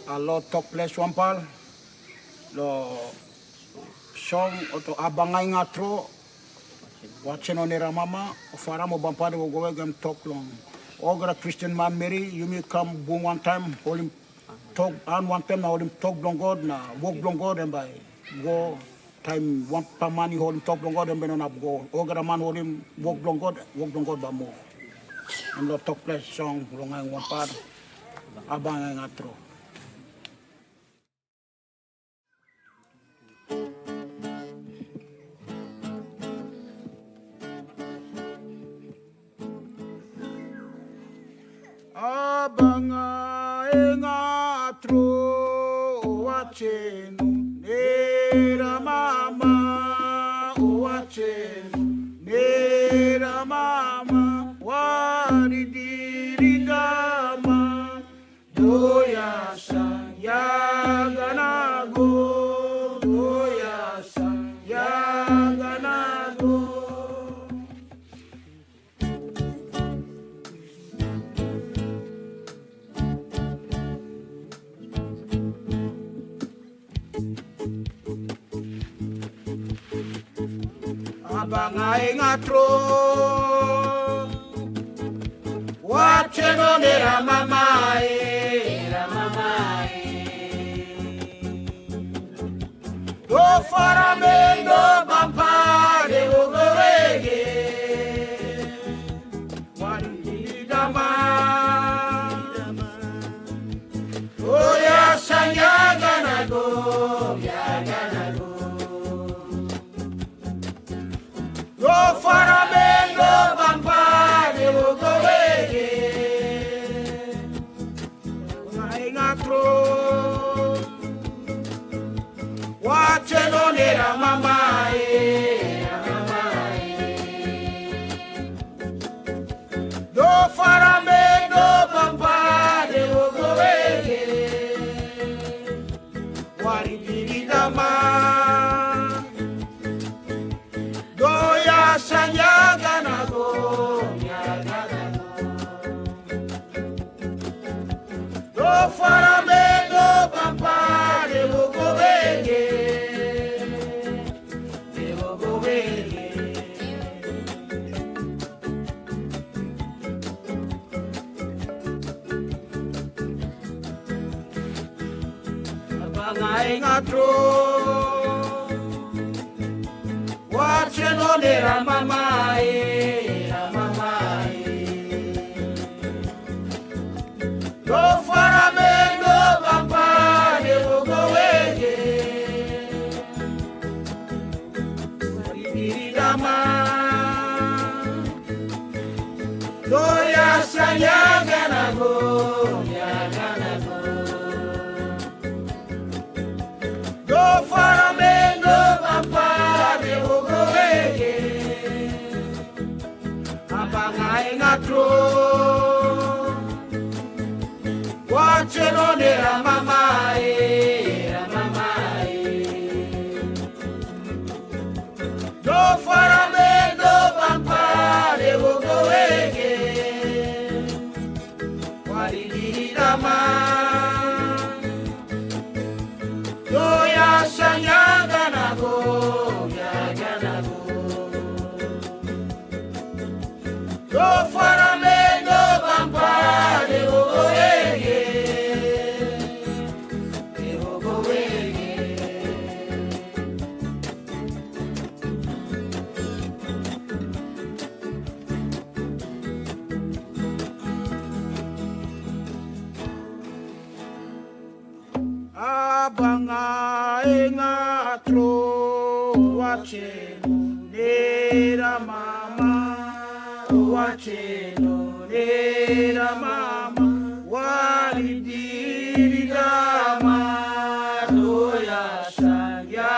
Alo top place wampal lo song oto abangay ngatro watching on mama ofara mo bampade wo go gam talk long ogra Christian man Mary you may come boom one time hold him talk and one time na hold him talk long God na walk long God and by go time one per man hold him talk long God and ben up go ogra man hold him walk long God ba mo and lo talk place song long one part abangay ngatro. Abangay ngatro watching nera mama watching nera mama wari diri dama doya sayaganago doya sayaganago. Abangay ngatro watcheno nera mamae do faramendo bampade ogorege wari dama oya sanyaga nago go faramendo bampade ogorege ngai ngatro watcheno nera mamae do faramendo bampade ogorege wari diridama doya sanyaganago do faramendo bampade ogorege abangay ngatro watcheno nera mamae do faramendo bampade ogowege diridama doya sanyaganago do faramendo bampade ogowege abangay ngatro watcheno nera mamae do faramendo bampade ogowege wari diridama doya sanyaganago do faramendo bampade ogowege abangay ngatro watcheno nera mama watcheno nera mama wari diridama doya sayaganago